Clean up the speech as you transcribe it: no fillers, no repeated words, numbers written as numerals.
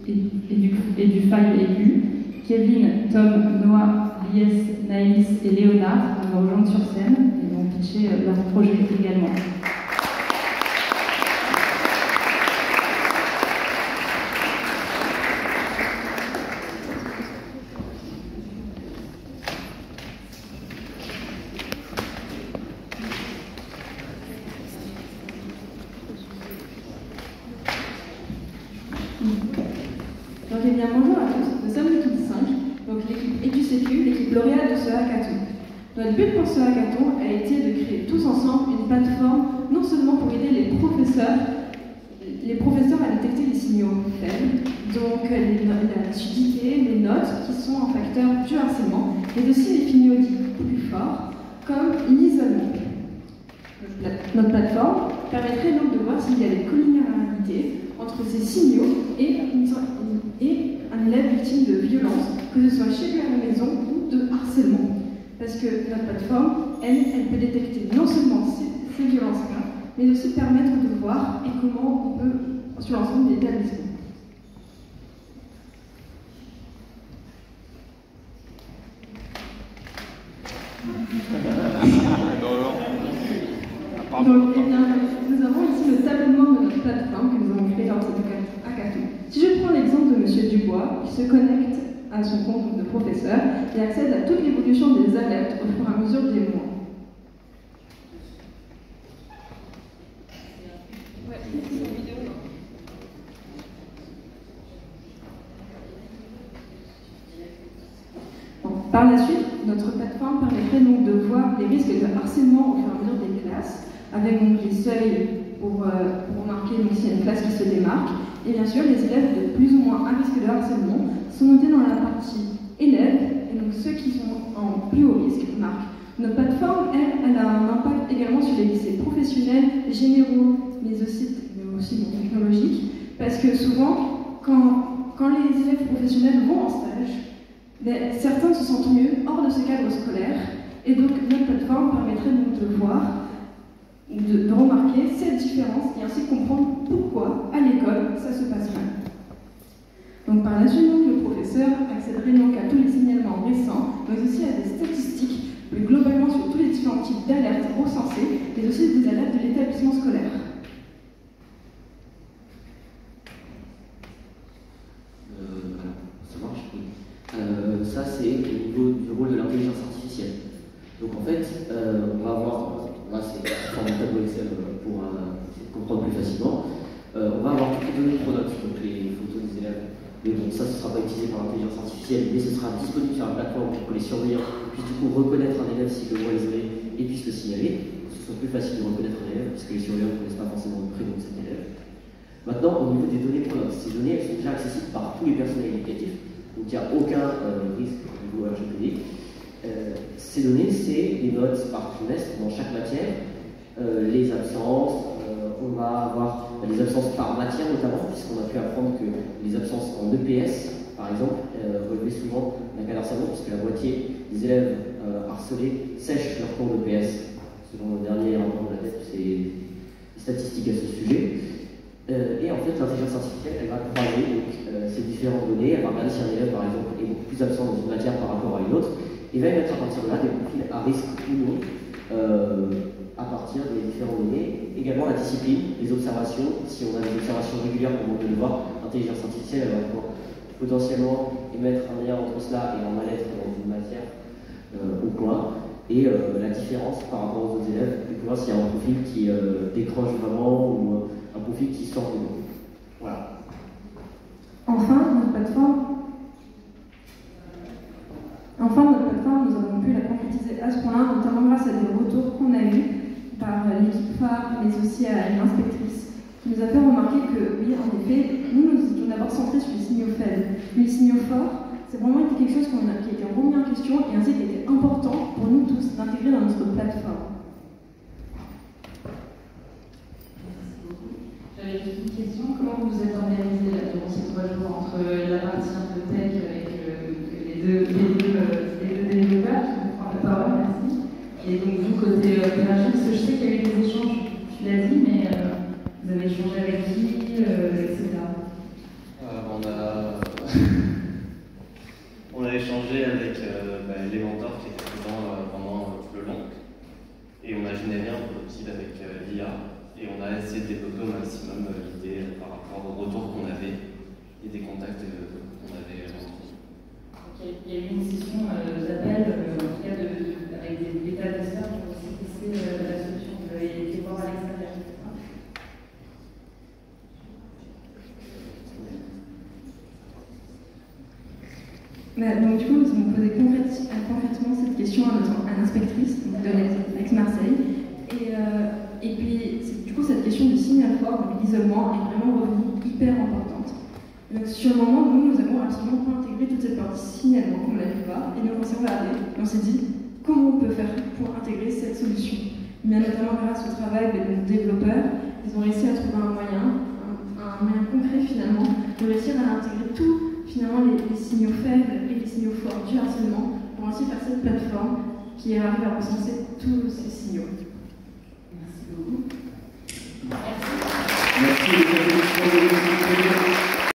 et du file aigu. Kevin, Tom, Noah, Lies, Naïs et Léonard vont nous rejoindre sur scène et vont pitcher leur projet également. Donc, eh bien, bonjour à tous, nous sommes l'équipe 5, donc l'équipe EduSécu, l'équipe lauréate de ce hackathon. Notre but pour ce hackathon a été de créer tous ensemble une plateforme, non seulement pour aider les professeurs à détecter les signaux faibles, donc la lucidité, les notes qui sont un facteur du harcèlement, mais aussi les signaux dits plus forts, comme l'isolement. Notre plateforme permettrait donc de voir s'il y a des collinéarités entre ces signaux et un élève victime de violence, que ce soit chez lui à la maison ou de harcèlement. Parce que notre plateforme, elle peut détecter non seulement ces violences-là, mais aussi permettre de voir et comment on peut, sur l'ensemble des établissements. Donc, eh bien, nous avons ici le tableau de notre plateforme que nous avons créé lors de cet hackathon. Si je prends l'exemple de M. Dubois, qui se connecte à son compte de professeur et accède à toute l'évolution des alertes au fur et à mesure des mois. Par la suite, notre plateforme permettrait donc de voir les risques de harcèlement au fur et à mesure des classes, avec donc les seuils pour remarquer s'il y a une classe qui se démarque. Et bien sûr, les élèves de plus ou moins à risque de harcèlement sont notés dans la partie élèves, et donc ceux qui sont en plus haut risque marquent. Notre plateforme, elle a un impact également sur les lycées professionnels, généraux, mais aussi technologiques, parce que souvent, quand les élèves professionnels vont en stage, certains se sentent mieux hors de ce cadre scolaire, et donc notre plateforme permettrait donc de voir, de remarquer cette différence et ainsi comprendre pourquoi à l'école ça se passe mal. Donc par la suite, le professeur accéderait donc à tous les signalements récents, mais aussi à des statistiques, plus globalement sur tous les différents types d'alertes recensées, mais aussi des alertes de l'établissement scolaire. Ça marche, oui. Ça, c'est au niveau du rôle de l'intelligence artificielle. Donc en fait, on va avoir, là c'est un tableau Excel pour comprendre plus facilement, on va avoir toutes les données pronotes, donc les photos des élèves. Mais bon, ça, ce ne sera pas utilisé par l'intelligence artificielle, mais ce sera disponible sur la plateforme pour que les surveillants puissent du coup reconnaître un élève s'il le voit isolé et puissent le signaler. Ce soit plus facile de reconnaître un élève, parce que les surveillants ne connaissent pas forcément le prénom de cet élève. Maintenant, au niveau des données pronotes, ces données, elles sont déjà accessibles par tous les personnels éducatifs, donc il n'y a aucun risque au niveau RGPD. Ces données, c'est les notes par trimestre dans chaque matière, les absences, on va avoir les absences par matière notamment, puisqu'on a pu apprendre que les absences en EPS, par exemple, relevaient souvent d'un cas d'harcèlement, puisque la moitié des élèves harcelés sèchent leur cours d'EPS. Selon le dernier rapport de la tête, c'est des statistiques à ce sujet. Et en fait, l'intelligence artificielle, elle va croiser donc, ces différentes données, elle va regarder si un élève, par exemple, est beaucoup plus absent dans une matière par rapport à une autre, et va mettre à partir de là des profils à risque ou non, à partir des différentes données. Également la discipline, les observations, si on a des observations régulières, comme on peut le voir, l'intelligence artificielle, elle va pouvoir potentiellement émettre un lien entre cela et un mal-être dans une matière au point, et la différence par rapport aux autres élèves, et pour voir s'il y a un profil qui décroche vraiment, ou un profil qui sort de l'eau. Voilà. Enfin, notre plateforme, nous avons pu la concrétiser à ce point-là, notamment grâce à des retours qu'on a eus par l'équipe phare, mais aussi à l'inspectrice, qui nous a fait remarquer que, oui, en effet, nous étions d'abord centrés sur les signaux faibles. Mais les signaux forts, c'est vraiment été quelque chose qui a été remis en question et ainsi qui était important pour nous tous d'intégrer dans notre plateforme. J'avais juste une question. Comment vous vous êtes organisé là, durant ces 3 jours entre la partie un peu tech avec les deux développeurs qui vont prendre la parole, merci. Et donc vous, côté opération, parce que je sais qu'il y a eu des échanges, tu l'as dit, mais vous avez échangé avec qui, etc. On a On a échangé avec les mentors qui étaient présents pendant le long. Et on a généré un prototype avec l'IA. Et on a essayé de développer au maximum l'idée par rapport au retour qu'on avait et des contacts qu'on avait rencontrés. Okay. Il y a eu une session d'appel, en tout cas avec des bêta-testeurs qui ont aussi testé la solution. Vous avez été voir à l'extérieur. Donc du coup, nous avons posé concrètement cette question à l'inspectrice de l'Aix-Marseille. Et puis, du coup, cette question du signal fort, donc l'isolement, est vraiment revenue hyper importante. Donc, sur le moment, nous avons absolument pas intégré toute cette partie signalement, comme on l'a pu voir, et nous on s'est regardé, et on s'est dit comment on peut faire pour intégrer cette solution. Mais notamment grâce au travail de nos développeurs, ils ont réussi à trouver un moyen concret finalement, de réussir à intégrer tout finalement les signaux faibles et les signaux forts du harcèlement pour ainsi faire cette plateforme qui arrive à recenser tous ces signaux. Merci beaucoup. Merci.